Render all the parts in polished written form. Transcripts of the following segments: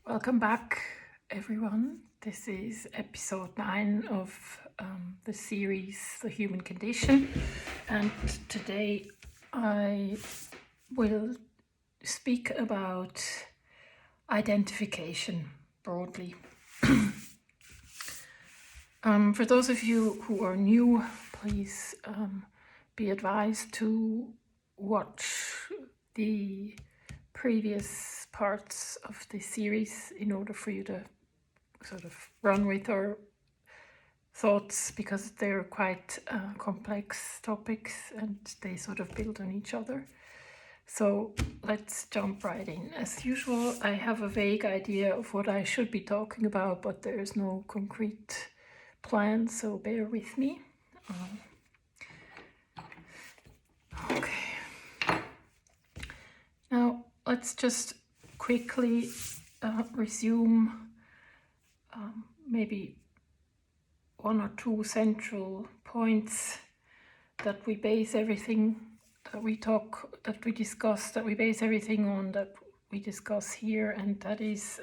Welcome back, everyone. This is episode 9 of the series The Human Condition, and today I will speak about identification broadly. For those of you who are new, please be advised to watch the previous parts of the series in order for you to sort of run with our thoughts, because they're quite complex topics and they sort of build on each other. So let's jump right in. As usual, I have a vague idea of what I should be talking about, but there's no concrete plan, so bear with me. Okay. Now, let's just quickly resume maybe one or two central points that we base everything that we base everything on, that we discuss here, and that is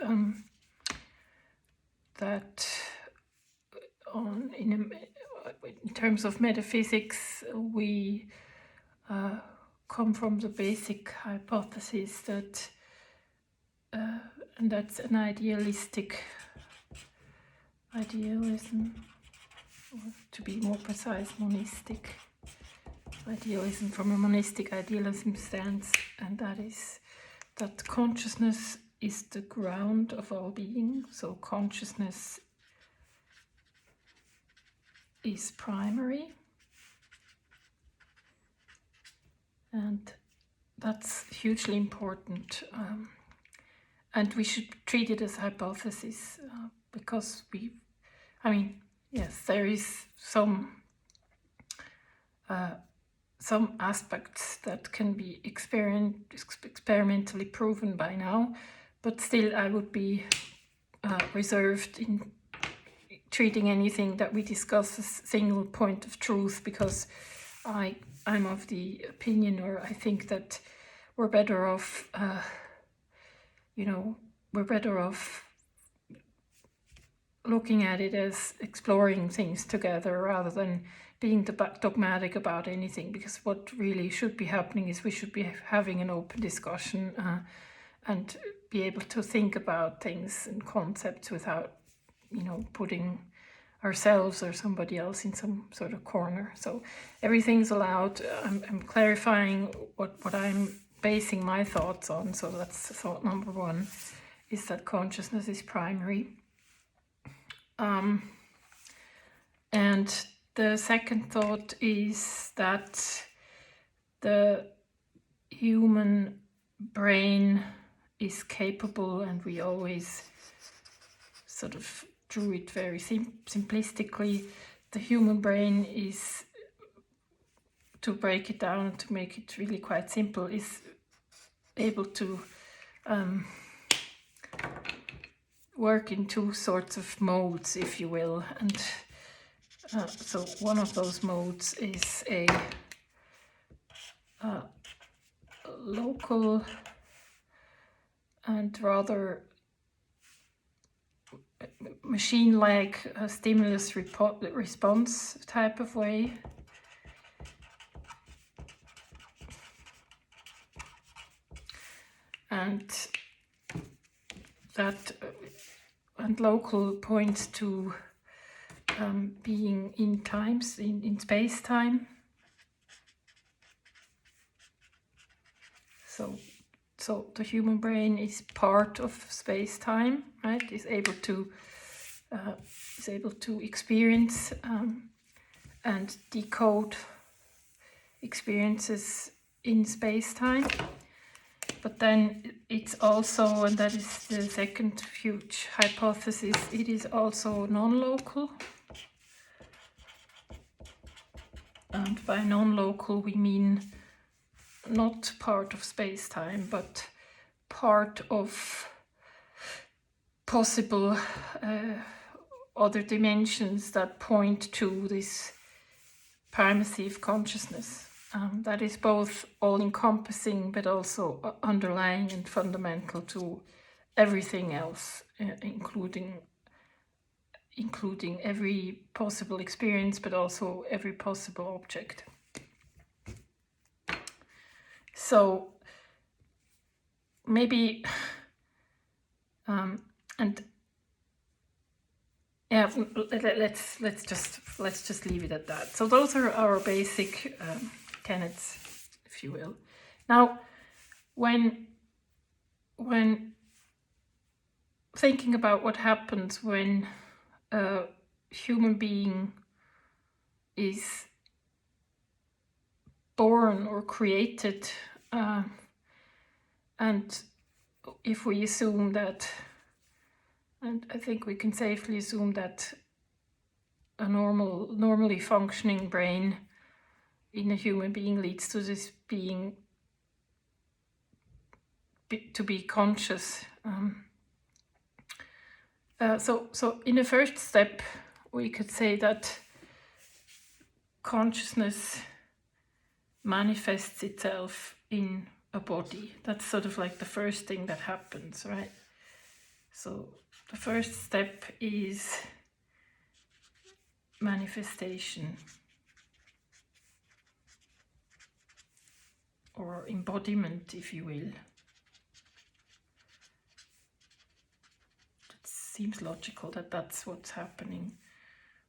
that in terms of metaphysics, we come from the basic hypothesis that, and that's an idealism, or to be more precise, monistic idealism, from a monistic idealism stance, and that is that consciousness is the ground of all being. So consciousness is primary, and that's hugely important, and we should treat it as hypothesis, because yes, there is some aspects that can be experimentally proven by now, but still I would be reserved in treating anything that we discuss as single point of truth, because I'm of the opinion, or I think that we're better off, looking at it as exploring things together rather than being dogmatic about anything, because what really should be happening is we should be having an open discussion and be able to think about things and concepts without, putting ourselves or somebody else in some sort of corner. So everything's allowed. I'm clarifying what I'm basing my thoughts on. So that's thought number one, is that consciousness is primary. And the second thought is that the human brain is capable, and we always sort of drew it very simplistically, the human brain is, to break it down, to make it really quite simple, is able to work in two sorts of modes, if you will. And so one of those modes is a local and rather machine-like stimulus response type of way. And that and local points to being in times, in space-time. So the human brain is part of space-time, right? Is able to experience and decode experiences in space-time. But then it's also, and that is the second huge hypothesis, it is also non-local. And by non-local we mean not part of space-time, but part of possible other dimensions that point to this primacy of consciousness. That is both all-encompassing but also underlying and fundamental to everything else, including every possible experience, but also every possible object. So maybe, and yeah, let's just leave it at that. So those are our basic tenets, if you will. Now, when thinking about what happens when a human being is born or created, and if we assume that, and I think we can safely assume that a normally functioning brain in a human being leads to this being to be conscious. So in the first step, we could say that consciousness manifests itself in a body. That's sort of like the first thing that happens, right? So the first step is manifestation or embodiment, if you will. It seems logical that that's what's happening,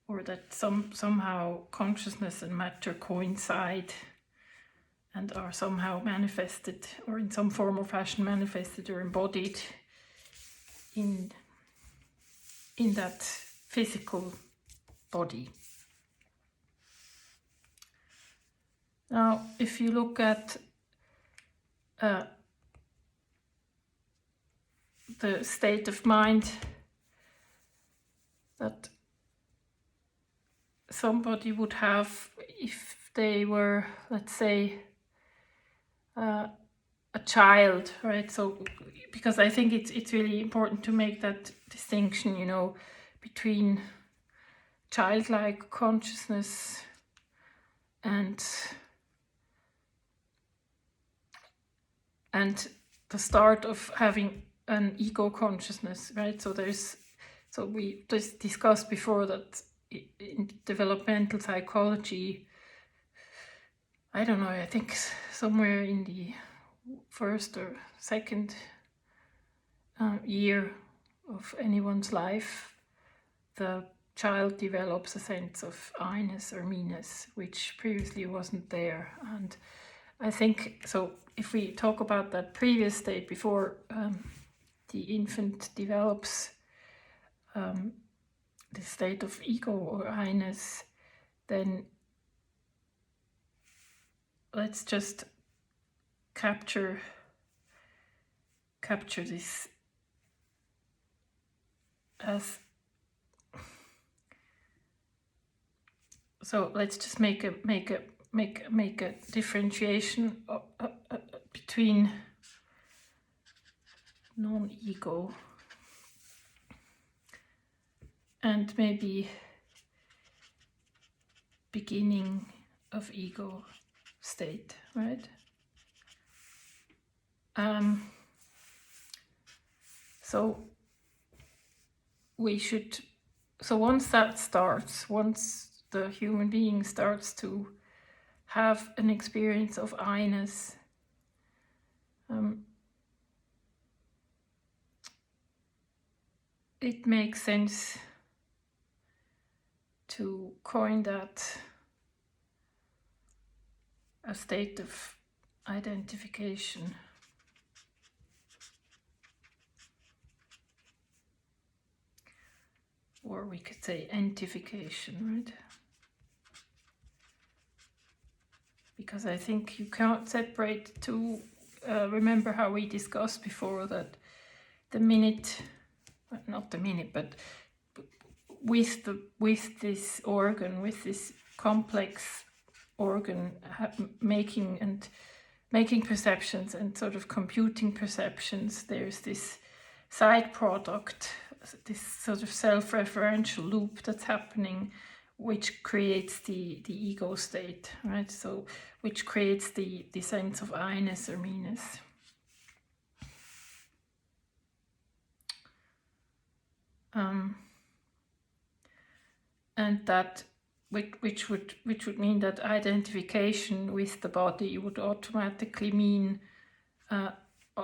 or that somehow consciousness and matter coincide and are somehow manifested, or in some form or fashion manifested or embodied in that physical body. Now, if you look at the state of mind that somebody would have if they were, let's say, a child, right? So, because I think it's really important to make that distinction, you know, between childlike consciousness and the start of having an ego consciousness, right? So we just discussed before that in developmental psychology, I don't know, I think somewhere in the first or second year of anyone's life, the child develops a sense of I-ness or me-ness, which previously wasn't there. And I think, so if we talk about that previous state before the infant develops the state of ego or I-ness, then let's just capture this as, so let's just make a differentiation between non-ego and maybe beginning of ego state, right? So we should, so once that starts, once the human being starts to have an experience of I-ness, it makes sense to coin that a state of identification. Or we could say entification, right? Because I think you can't separate two. Remember how we discussed before that the minute, not the minute, but with this organ, with this complex organ making perceptions and sort of computing perceptions, there's this side product, this sort of self-referential loop that's happening, which creates the ego state, right? So which creates the sense of I-ness or me-ness. and that which would mean that identification with the body would automatically mean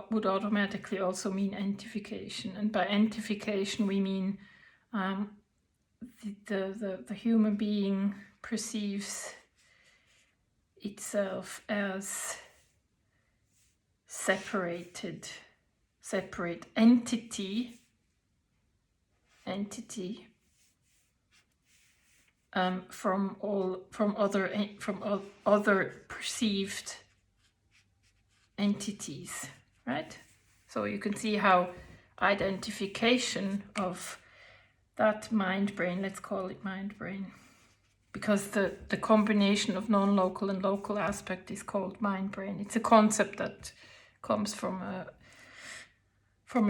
would automatically also mean entification, and by entification we mean the human being perceives itself as separate entity from other perceived entities, right? So you can see how identification of that mind-brain, let's call it mind-brain, because the combination of non-local and local aspect is called mind-brain. It's a concept that comes from a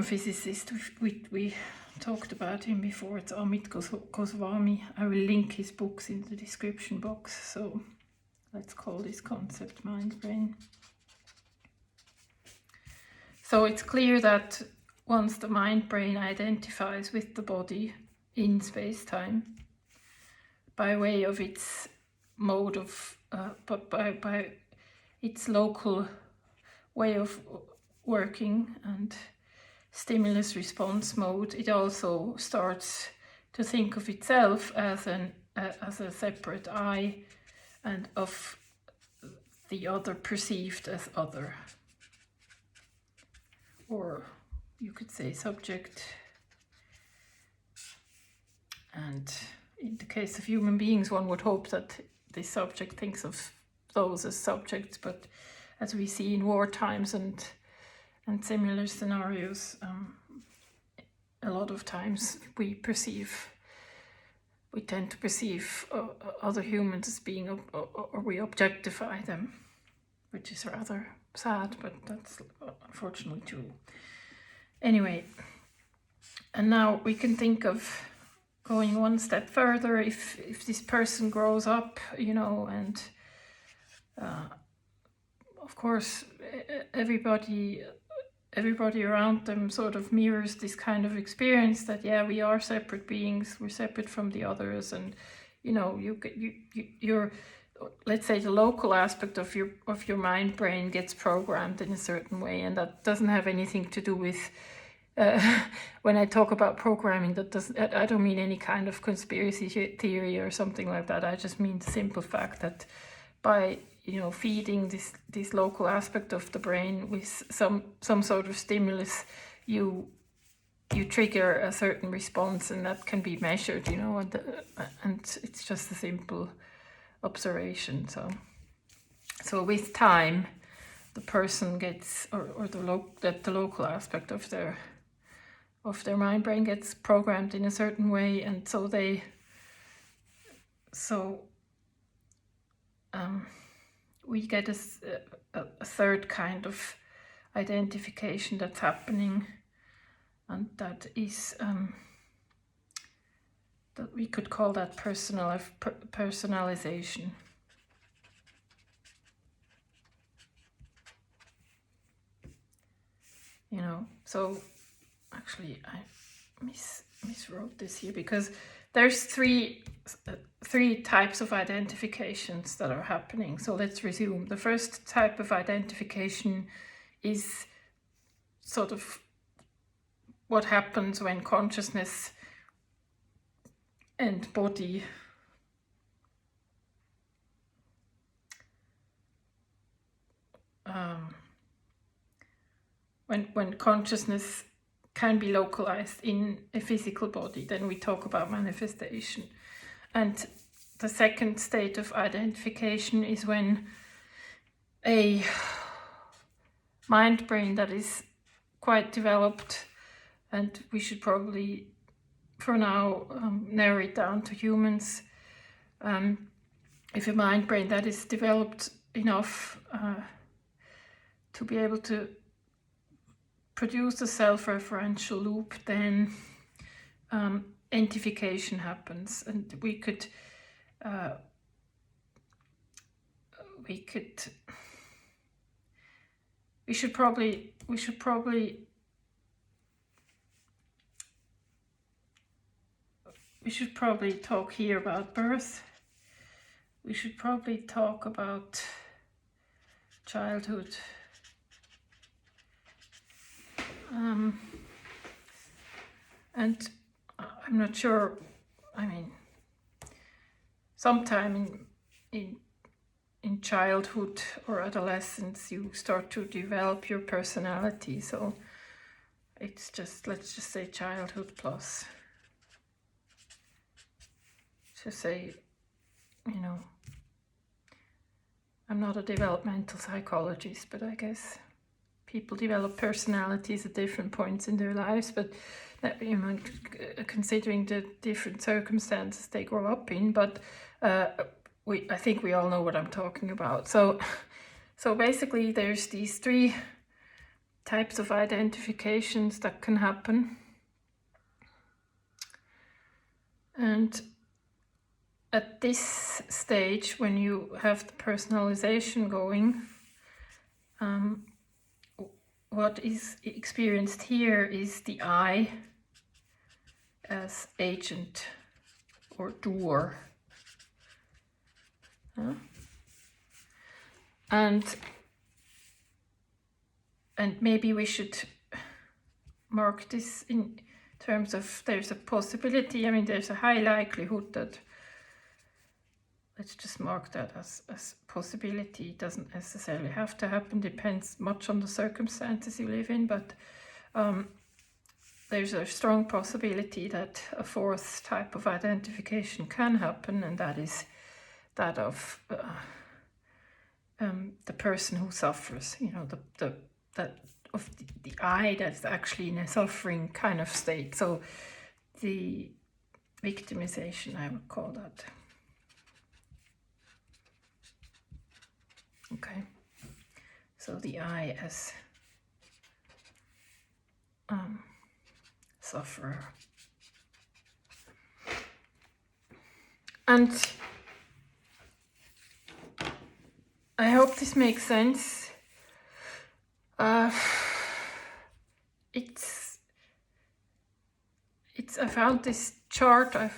physicist. We talked about him before. It's Amit Goswami. I will link his books in the description box. So let's call this concept mind-brain. So it's clear that once the mind-brain identifies with the body in space-time, by way of its mode of, by its local way of working and stimulus response mode, it also starts to think of itself as a separate I, and of the other perceived as other, or you could say subject. And in the case of human beings, one would hope that this subject thinks of those as subjects, but as we see in war times and similar scenarios, a lot of times we tend to perceive other humans as being, or we objectify them, which is rather sad, but that's unfortunately true. Anyway, and now we can think of going one step further. If this person grows up, you know, and of course everybody around them sort of mirrors this kind of experience that, yeah, we are separate beings, we're separate from the others, and you know, you're, let's say, the local aspect of your mind brain gets programmed in a certain way, and that doesn't have anything to do with when I talk about programming, I don't mean any kind of conspiracy theory or something like that. I just mean the simple fact that by, you know, feeding this local aspect of the brain with some sort of stimulus, you trigger a certain response, and that can be measured, you know, and it's just a simple observation. So with time, the person gets, or the local aspect of their mind brain gets programmed in a certain way, and we get a third kind of identification that's happening, and that is that we could call that personalization. You know, so actually I miswrote this here, because there's three types of identifications that are happening. So let's resume. The first type of identification is sort of what happens when consciousness and body when consciousness can be localized in a physical body. Then we talk about manifestation. And the second state of identification is when a mind brain that is quite developed, and we should probably for now narrow it down to humans, if a mind brain that is developed enough to be able to produce a self-referential loop, then entification happens, and we should probably we should probably talk here about birth. We should probably talk about childhood. And I'm not sure, I mean, sometime in childhood or adolescence you start to develop your personality, so it's just, let's just say childhood plus. Just say, you know, I'm not a developmental psychologist, but I guess people develop personalities at different points in their lives, but you know, considering the different circumstances they grow up in, but I think we all know what I'm talking about. So basically there's these three types of identifications that can happen. And at this stage, when you have the personalization going, what is experienced here is the I as agent or doer. And maybe we should mark this in terms of, there's a possibility, I mean, there's a high likelihood that, let's just mark that as possibility. It doesn't necessarily have to happen, depends much on the circumstances you live in, but there's a strong possibility that a fourth type of identification can happen, and that is that of the person who suffers, you know, the I that's actually in a suffering kind of state. So the victimization, I would call that. Okay, so the I as sufferer. And I hope this makes sense. I found this chart. I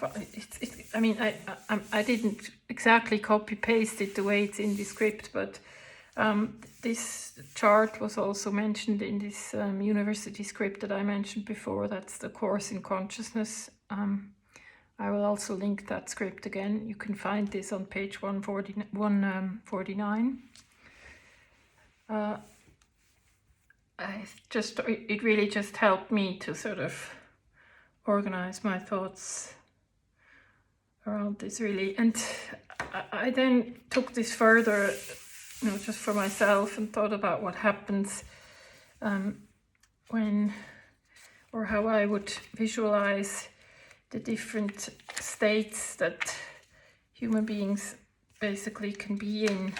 mean, I didn't exactly copy paste it the way it's in the script, but this chart was also mentioned in this university script that I mentioned before. That's the course in consciousness. I will also link that script again. You can find this on page 149. It really just helped me to sort of organize my thoughts around this, really. And I then took this further, you know, just for myself, and thought about what happens when, or how I would visualize the different states that human beings basically can be in.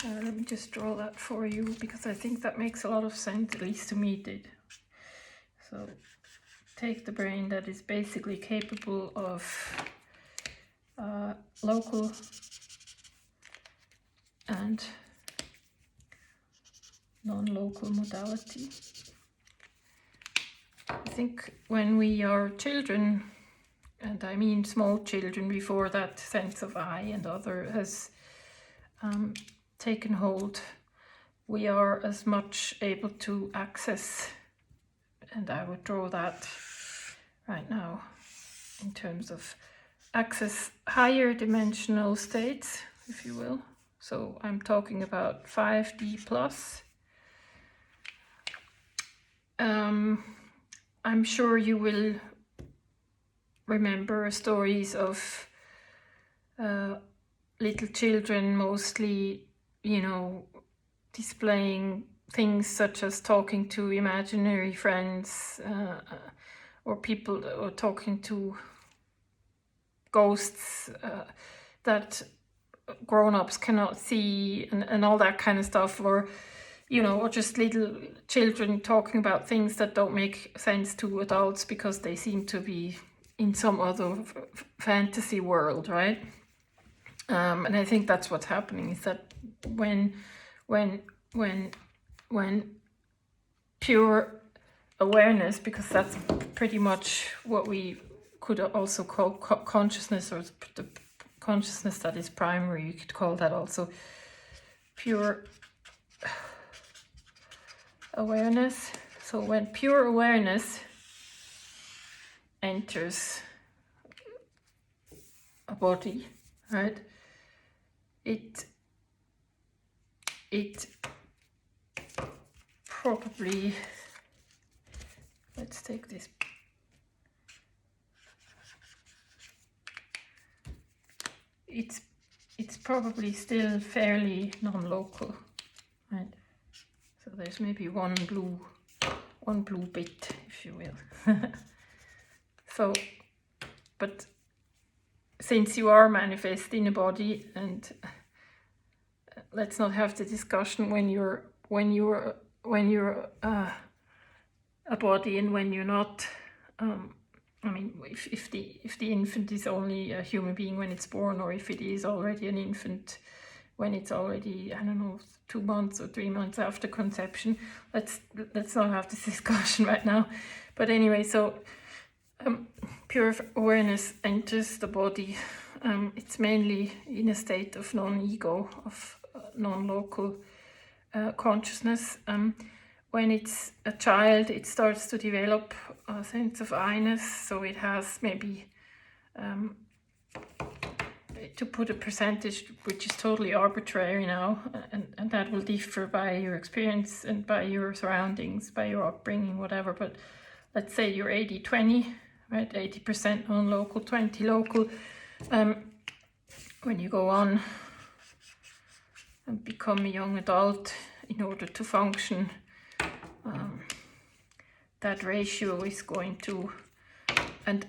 Let me just draw that for you, because I think that makes a lot of sense, at least to me it did. So take the brain that is basically capable of local and non-local modality. I think when we are children, and I mean small children, before that sense of I and other has taken hold, we are as much able to access, and I would draw that right now, in terms of access higher dimensional states, if you will. So I'm talking about 5D plus. I'm sure you will remember stories of little children, mostly, you know, displaying things such as talking to imaginary friends, or people, or talking to ghosts that grown-ups cannot see, and all that kind of stuff, or, you know, or just little children talking about things that don't make sense to adults because they seem to be in some other fantasy world, right? And I think that's what's happening, is that when pure awareness, because that's pretty much what we could also call consciousness, or the consciousness that is primary. You could call that also pure awareness. So when pure awareness enters a body, right, it probably, let's take this, it's probably still fairly non-local, right? So there's maybe one blue bit, if you will. So, but since you are manifest in a body, and let's not have the discussion when you're a body and when you're not. I mean, if the infant is only a human being when it's born, or if it is already an infant when it's already, I don't know, 2 months or 3 months after conception. Let's not have this discussion right now. But anyway, so pure awareness enters the body. It's mainly in a state of non-ego, of non-local consciousness. When it's a child, it starts to develop a sense of I-ness, so it has maybe, to put a percentage, which is totally arbitrary now, and that will differ by your experience and by your surroundings, by your upbringing, whatever, but let's say you're 80-20, right? 80% non-local, 20 local. When you go on and become a young adult, in order to function, that ratio is going to, and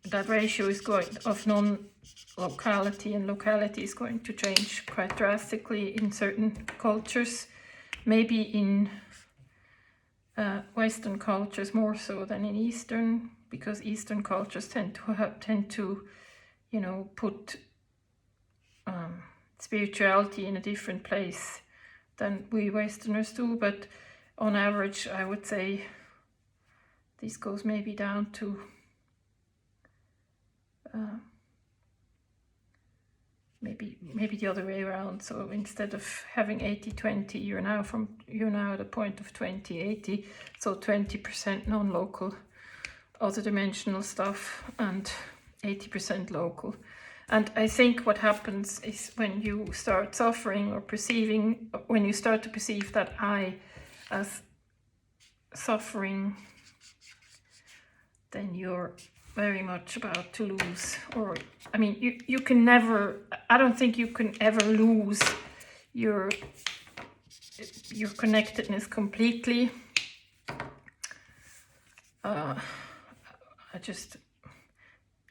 that ratio is going of non-locality and locality is going to change quite drastically in certain cultures, maybe in Western cultures more so than in Eastern, because Eastern cultures tend to you know, put spirituality in a different place than we Westerners do. But on average, I would say this goes maybe down to maybe the other way around. So instead of having 80-20, you're now at a point of 20-80, so 20% non-local, other dimensional stuff, and 80% local. And I think what happens is when you start suffering or perceiving, when you start to perceive that I as suffering, then you're very much about to lose. Or, I mean, you can never, I don't think you can ever lose your connectedness completely.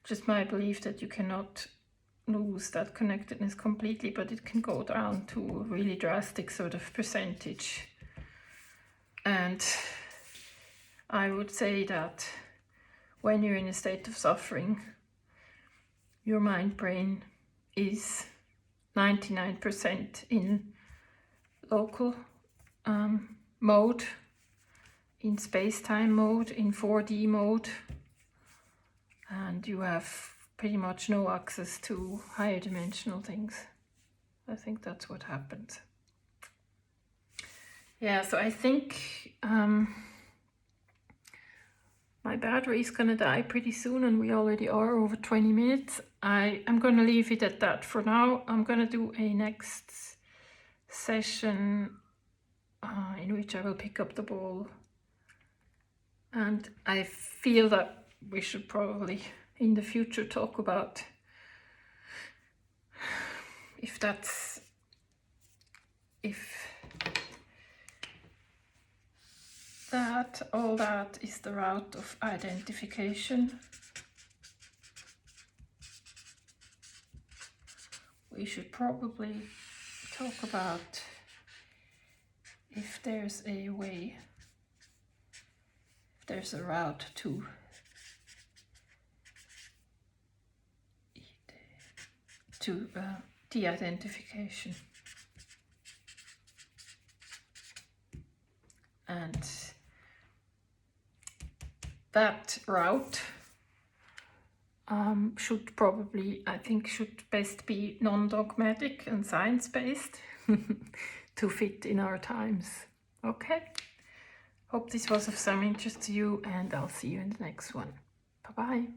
Just my belief that you cannot lose that connectedness completely, but it can go down to a really drastic sort of percentage. And I would say that when you're in a state of suffering, your mind-brain is 99% in local mode, in space-time mode, in 4D mode, and you have pretty much no access to higher dimensional things. I think that's what happens. Yeah, so I think my battery is gonna die pretty soon, and we already are over 20 minutes. I'm gonna leave it at that for now. I'm gonna do a next session in which I will pick up the ball. And I feel that we should probably in the future talk about if that all that is the route of identification. We should probably talk about if there's a way, if there's a route to de-identification. And that route should probably, I think, should best be non-dogmatic and science-based to fit in our times. Okay, hope this was of some interest to you, and I'll see you in the next one. Bye-bye.